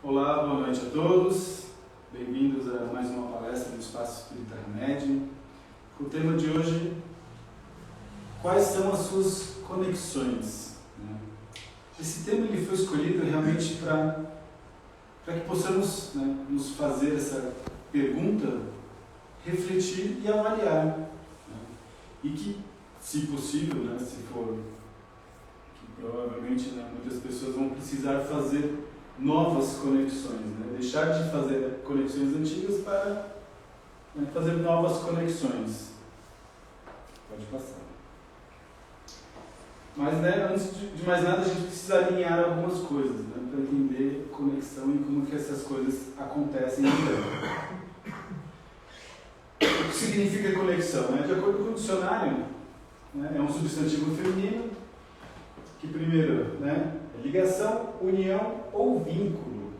Olá, boa noite a todos. Bem-vindos a mais uma palestra do Espaço Espírita Remédio. O tema de hoje: quais são as suas conexões? Esse tema ele foi escolhido realmente para que possamos nos fazer essa pergunta, refletir e avaliar. E que, se possível, se for, que provavelmente muitas pessoas vão precisar fazer novas conexões, deixar de fazer conexões antigas para fazer novas conexões. Pode passar. Mas antes de mais nada a gente precisa alinhar algumas coisas para entender conexão e como que essas coisas acontecem. O que significa conexão? De acordo com o dicionário, é um substantivo feminino que primeiro é ligação, união ou vínculo.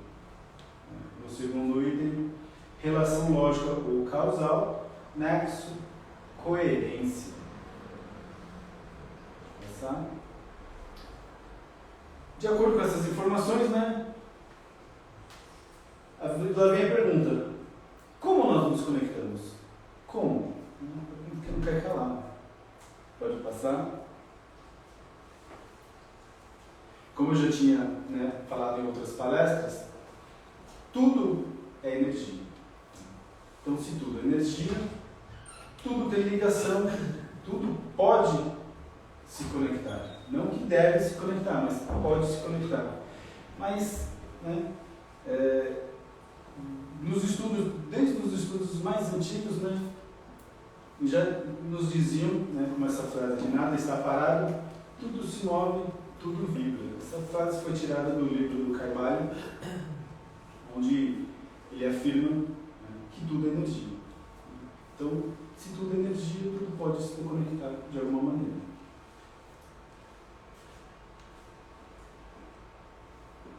No segundo item, relação lógica ou causal, nexo, coerência. Passar. De acordo com essas informações, lá vem a pergunta: como nós nos conectamos? Como? Porque não quer calar. Pode passar. Como eu já tinha falado em outras palestras, tudo é energia. Então, se tudo é energia, tudo tem ligação, tudo pode se conectar. Não que deve se conectar, mas pode se conectar. Mas, nos estudos, desde os estudos mais antigos, já nos diziam, como essa frase de nada está parado, tudo se move, tudo vibra. Essa frase foi tirada do livro do Carvalho, onde ele afirma que tudo é energia. Então, se tudo é energia, tudo pode se conectar de alguma maneira.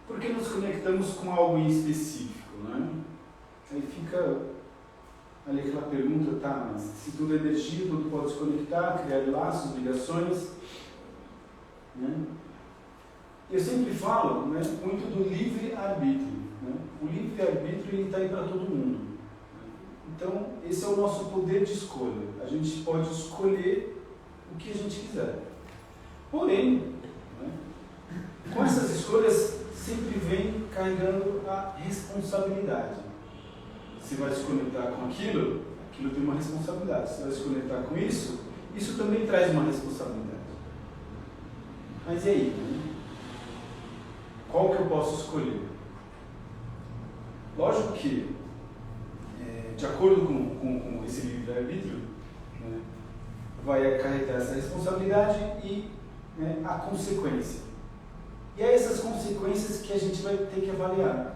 Por que nos conectamos com algo em específico? Aí fica ali aquela pergunta, mas se tudo é energia, tudo pode se conectar, criar laços, ligações. Eu sempre falo muito do livre-arbítrio. O livre-arbítrio está aí para todo mundo. Então, esse é o nosso poder de escolha. A gente pode escolher o que a gente quiser. Porém, com essas escolhas sempre vem carregando a responsabilidade. Você vai se conectar com aquilo tem uma responsabilidade. Você vai se conectar com isso também traz uma responsabilidade. Mas e aí? Qual que eu posso escolher? Lógico que, de acordo com esse livre-arbítrio, vai acarretar essa responsabilidade e a consequência. E é essas consequências que a gente vai ter que avaliar.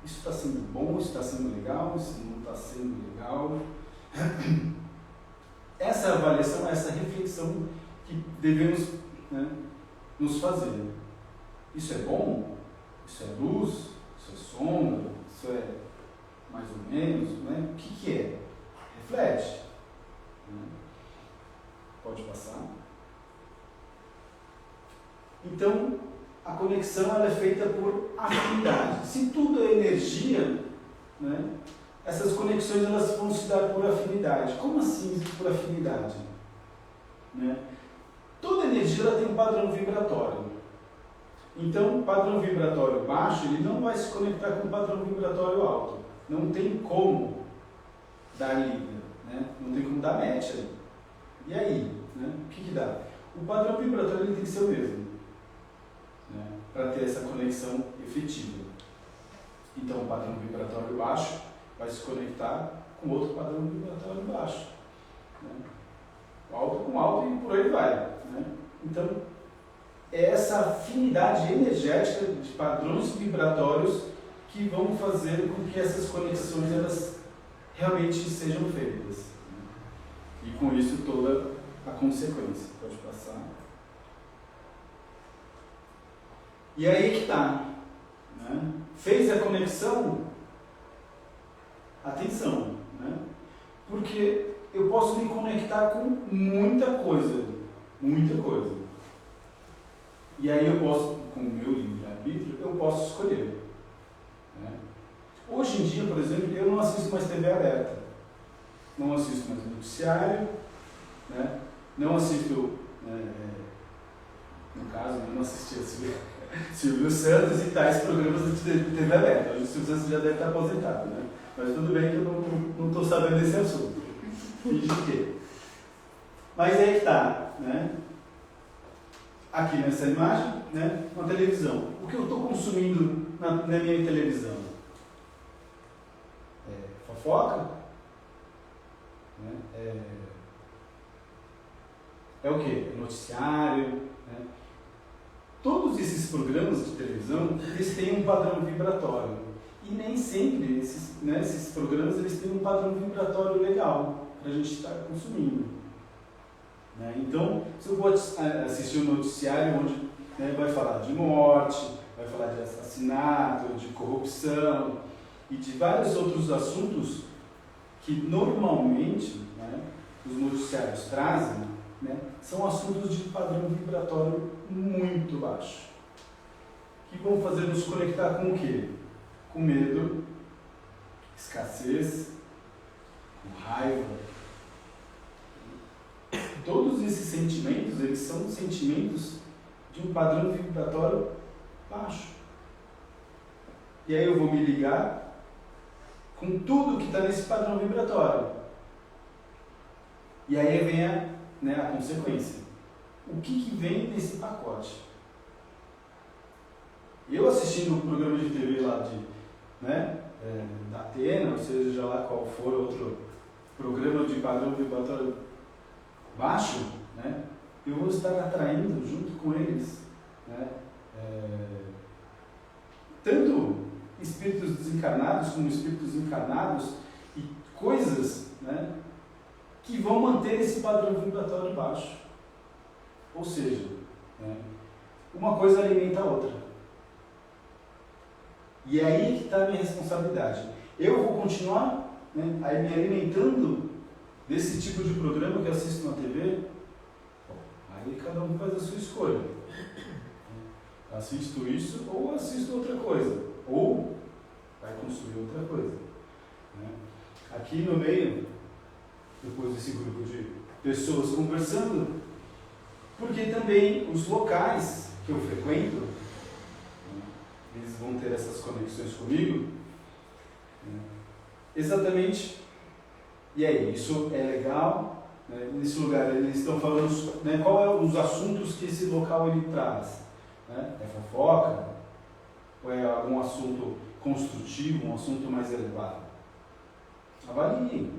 Isso está sendo bom, isso está sendo legal, isso não está sendo legal. Essa avaliação, essa reflexão que devemos nos fazer. Isso é bom? Isso é luz? Isso é sombra? Isso é mais ou menos? O que é? Reflete. Pode passar. Então, a conexão ela é feita por afinidade. Se tudo é energia, essas conexões elas vão se dar por afinidade. Como assim por afinidade? Toda energia ela tem um padrão vibratório. Então, o padrão vibratório baixo ele não vai se conectar com o padrão vibratório alto. Não tem como dar liga, não tem como dar match aí. E aí, o que dá? O padrão vibratório ele tem que ser o mesmo, para ter essa conexão efetiva. Então, o padrão vibratório baixo vai se conectar com outro padrão vibratório baixo. Alto com alto e por aí vai. Então, é essa afinidade energética de padrões vibratórios que vão fazer com que essas conexões elas realmente sejam feitas. E com isso toda a consequência. Pode passar. E aí que está. Fez a conexão? Atenção. Porque eu posso me conectar com muita coisa. Muita coisa. E aí eu posso, com o meu livre-arbítrio, eu posso escolher. Hoje em dia, por exemplo, eu não assisto mais TV aberta, não assisto mais noticiário, né? Não assisto, no caso, eu não assistia Silvio Santos e tais programas de TV aberta. Hoje o Silvio Santos já deve estar aposentado, né? Mas tudo bem que eu não estou sabendo desse assunto. Finge que. Mas aí que está, né? Aqui nessa imagem, né? Uma televisão. O que eu estou consumindo na minha televisão? Fofoca? Né? É o quê? É noticiário? Né? Todos esses programas de televisão, eles têm um padrão vibratório. E nem sempre esses programas eles têm um padrão vibratório legal para a gente estar consumindo. Né? Então, se eu vou assistir um noticiário onde vai falar de morte, vai falar de assassinato, de corrupção e de vários outros assuntos que normalmente os noticiários trazem, são assuntos de padrão vibratório muito baixo, que vão fazer nos conectar com o quê? Com medo, escassez, com raiva. Todos esses sentimentos, eles são sentimentos de um padrão vibratório baixo. E aí eu vou me ligar com tudo que está nesse padrão vibratório. E aí vem a consequência. O que vem nesse pacote? Eu assistindo um programa de TV lá da Atena, ou seja lá qual for outro programa de padrão vibratório baixo, eu vou estar atraindo junto com eles tanto espíritos desencarnados como espíritos encarnados e coisas que vão manter esse padrão vibratório baixo. Ou seja, uma coisa alimenta a outra. E é aí que está a minha responsabilidade. Eu vou continuar aí me alimentando desse tipo de programa que eu assisto na TV. Aí cada um faz a sua escolha. Assisto isso ou assisto outra coisa. Ou vai consumir outra coisa. Aqui no meio, depois desse grupo de pessoas conversando, porque também os locais que eu frequento, eles vão ter essas conexões comigo, exatamente. E aí, isso é legal? Nesse lugar eles estão falando, qual é os assuntos que esse local ele traz? É fofoca? Ou é algum assunto construtivo, um assunto mais elevado? Avaliem,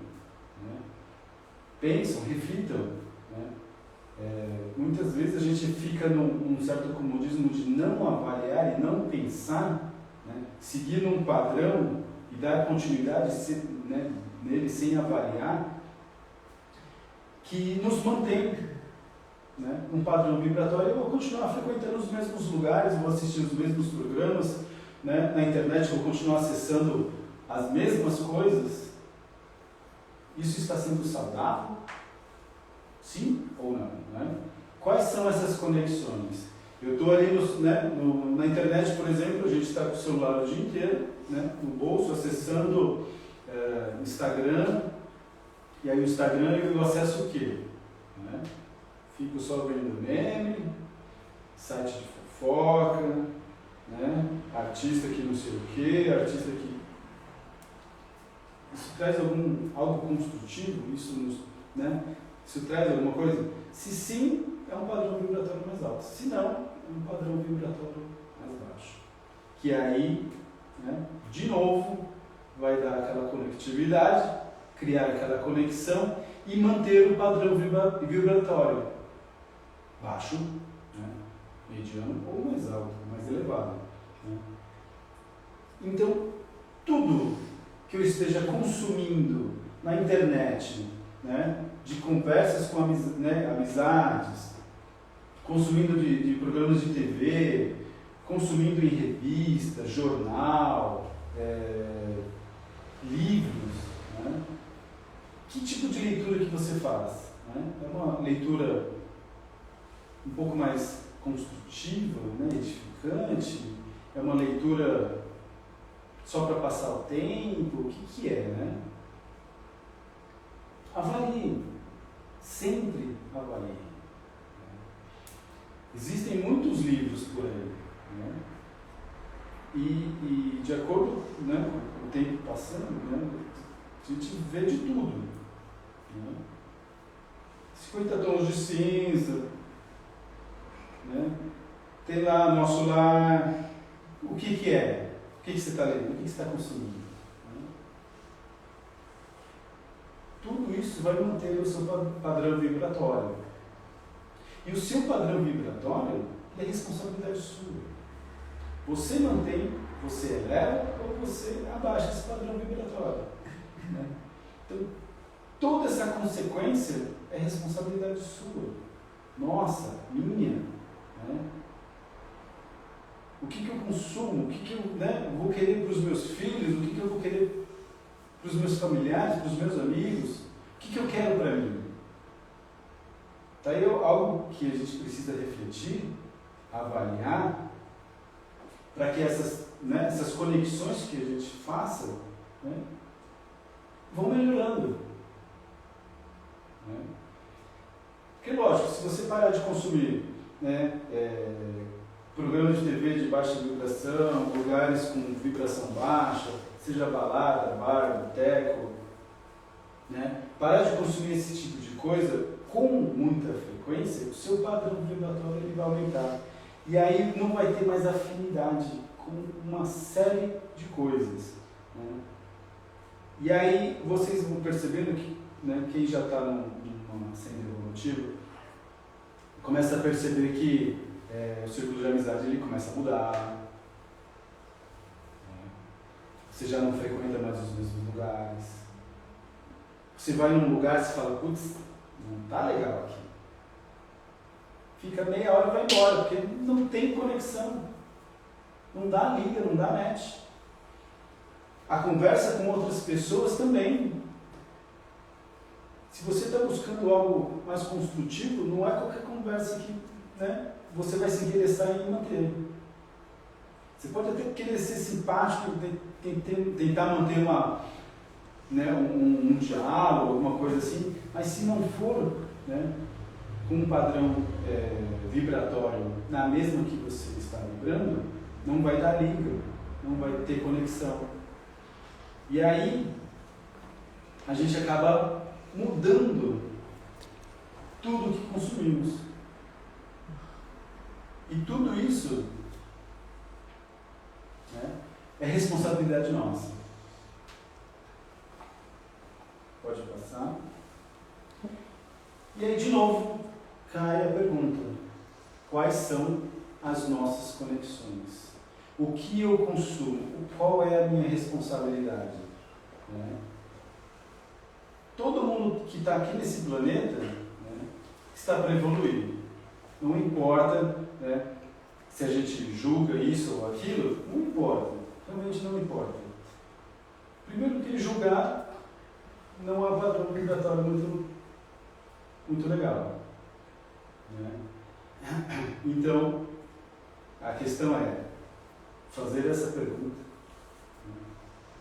pensam, reflitam. Muitas vezes a gente fica num certo comodismo de não avaliar e não pensar, seguir num padrão e dar continuidade nele sem avaliar, que nos mantém um padrão vibratório. Eu vou continuar frequentando os mesmos lugares, vou assistir os mesmos programas, na internet vou continuar acessando as mesmas coisas. Isso está sendo saudável? Sim ou não? Quais são essas conexões? Eu estou ali na internet, por exemplo, a gente está com o celular o dia inteiro, no bolso, acessando Instagram, e aí o Instagram eu acesso o quê? Fico só vendo meme, site de fofoca, artista que não sei o quê, artista que... Isso traz algo construtivo? Isso traz alguma coisa? Se sim, é um padrão vibratório mais alto. Se não, é um padrão vibratório mais baixo. Que aí, de novo, vai dar aquela conectividade, criar aquela conexão e manter o padrão vibratório baixo, mediano ou mais alto, mais elevado. Então, tudo que eu esteja consumindo na internet, de conversas com amizades, consumindo de programas de TV, consumindo em revista, jornal, livros, que tipo de leitura que você faz? É uma leitura um pouco mais construtiva, edificante? É uma leitura Só para passar o tempo? O que é, né? Avalie. Sempre avalie. Existem muitos livros por aí, né? E de acordo, né, com o tempo passando, né, a gente vê de tudo, né? 50 tons de cinza, né? Tem lá Nosso Lar. O que é? O que você está lendo? O que você está consumindo? Né? Tudo isso vai manter o seu padrão vibratório. E o seu padrão vibratório é responsabilidade sua. Você mantém, você eleva ou você abaixa esse padrão vibratório. Né? Então, toda essa consequência é responsabilidade sua. Nossa, minha. Né? O que eu consumo? O que eu, né, vou querer para os meus filhos? O que eu vou querer para os meus familiares, para os meus amigos? O que eu quero para mim? Tá aí algo que a gente precisa refletir, avaliar, para que essas, né, essas conexões que a gente faça, né, vão melhorando. Né? Porque, lógico, se você parar de consumir, né, programas de TV de baixa vibração, lugares com vibração baixa, seja balada, bar, boteco, né, parar de consumir esse tipo de coisa com muita frequência, o seu padrão vibratório ele vai aumentar. E aí não vai ter mais afinidade com uma série de coisas. Né? E aí vocês vão percebendo que, né, quem já está numa senda evolutiva começa a perceber que o círculo de amizade ele começa a mudar. Né? Você já não frequenta mais os mesmos lugares. Você vai num lugar e fala, putz, não está legal aqui. Fica meia hora e vai embora, porque não tem conexão. Não dá liga, não dá match. A conversa com outras pessoas também. Se você está buscando algo mais construtivo, não é qualquer conversa que, né, você vai se interessar em manter. Você pode até querer ser simpático, tentar manter um diálogo, alguma coisa assim, mas se não for, né, com um padrão vibratório na mesma que você está vibrando, não vai dar liga, não vai ter conexão. E aí, a gente acaba mudando tudo que consumimos. E tudo isso, né, é responsabilidade nossa. Pode passar. E aí, de novo, cai a pergunta: quais são as nossas conexões? O que eu consumo? Qual é a minha responsabilidade? Né? Todo mundo que está aqui nesse planeta, né, está para evoluir. Não importa, né, se a gente julga isso ou aquilo, não importa. Realmente não importa. Primeiro que julgar não é um padrão vibratório muito legal. Né? Então, a questão é fazer essa pergunta: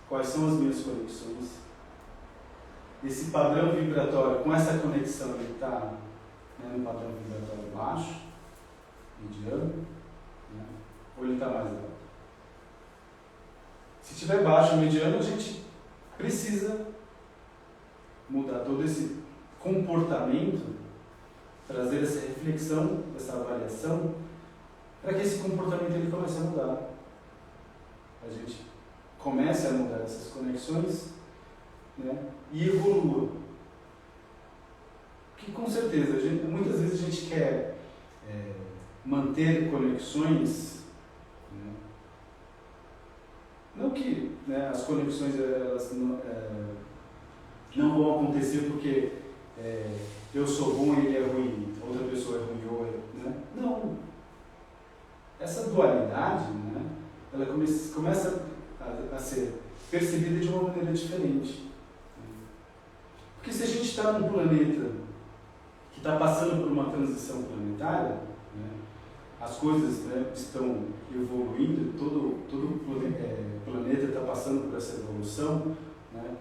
quais são as minhas conexões? Esse padrão vibratório, com essa conexão, ele está, né, no padrão vibratório baixo, mediano, né, ou ele está mais alto? Se estiver baixo, mediano, a gente precisa mudar todo esse comportamento, trazer essa reflexão, essa avaliação, para que esse comportamento ele comece a mudar. A gente comece a mudar essas conexões, né, e evolua. Porque com certeza, muitas vezes a gente quer manter conexões, né, não que, né, as conexões elas não vão acontecer porque eu sou bom e ele é ruim, outra pessoa é ruim, né? Não. Essa dualidade, né, ela começa a ser percebida de uma maneira diferente. Porque se a gente está num planeta que está passando por uma transição planetária, né, as coisas, né, estão evoluindo, todo o planeta está passando por essa evolução, né,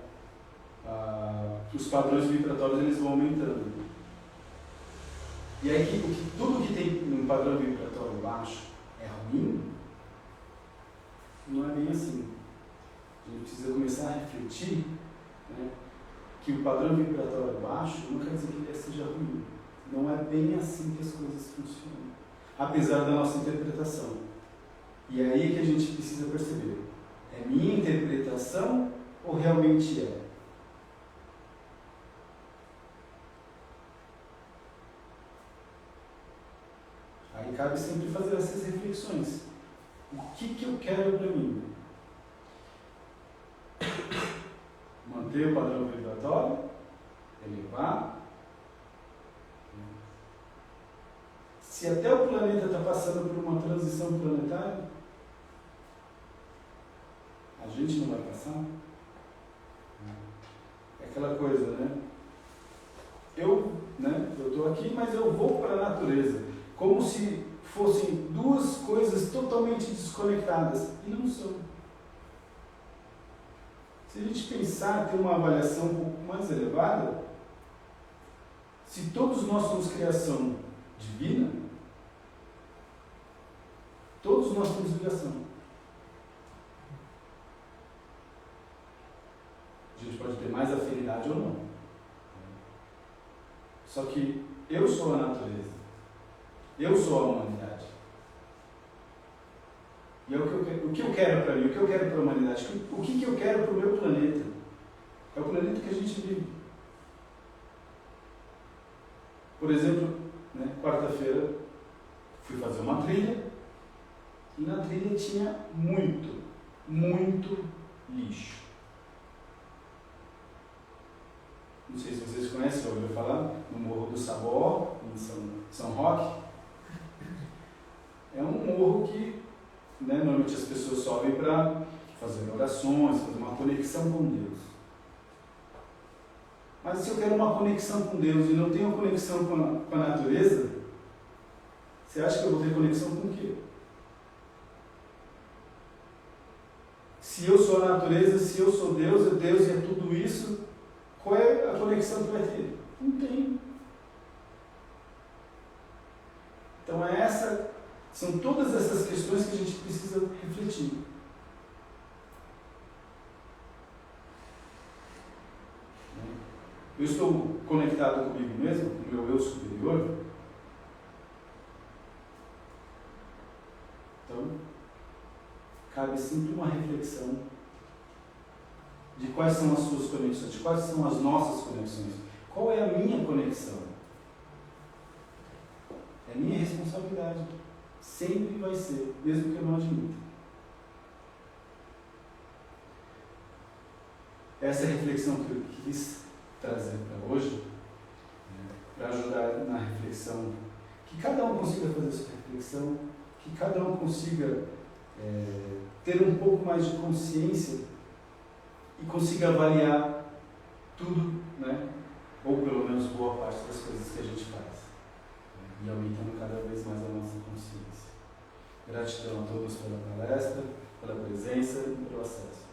os padrões vibratórios eles vão aumentando. E aí tudo que tem um padrão vibratório baixo é ruim, não é bem assim. A gente precisa começar a refletir, né, que o padrão vibratório baixo não quer dizer que ele seja ruim. Não é bem assim que as coisas funcionam, apesar da nossa interpretação. E é aí que a gente precisa perceber: é minha interpretação ou realmente é? Aí cabe sempre fazer essas reflexões. O que eu quero para mim? Manter o padrão vibratório? Elevar? Se até o planeta está passando por uma transição planetária, a gente não vai passar? É aquela coisa, né? Eu estou aqui, mas eu vou para a natureza. Como se fossem duas coisas totalmente desconectadas. E não são. Se a gente pensar, ter uma avaliação um pouco mais elevada, se todos nós somos criação divina, todos nós temos ligação. A gente pode ter mais afinidade ou não. Só que eu sou a natureza. Eu sou a humanidade. E é o que eu quero para mim, o que eu quero para a humanidade, o que eu quero para o meu planeta. É o planeta que a gente vive. Por exemplo, né, quarta-feira fui fazer uma trilha e na trilha tinha muito lixo. Não sei se vocês conhecem, ouviram falar, no Morro do Sabó, em São Roque. É um morro que, né, normalmente as pessoas sobem para fazer orações, fazer uma conexão com Deus. Mas se eu quero uma conexão com Deus e não tenho uma conexão com a natureza, você acha que eu vou ter conexão com o quê? Se eu sou a natureza, se eu sou Deus e é tudo isso, qual é a conexão que vai ter? Não tem. Então são todas essas questões que a gente precisa refletir. Eu estou conectado comigo mesmo, com o meu eu superior? Então, cabe sempre uma reflexão de quais são as suas conexões, de quais são as nossas conexões. Qual é a minha conexão? É minha responsabilidade. Sempre vai ser, mesmo que eu não admita. Essa é a reflexão que eu quis trazer para hoje, para ajudar na reflexão, que cada um consiga fazer essa reflexão, que cada um consiga ter um pouco mais de consciência e consiga avaliar tudo, né? Ou pelo menos boa parte das coisas que a gente faz, e aumentando cada vez mais a nossa consciência. Gratidão a todos pela palestra, pela presença e pelo acesso.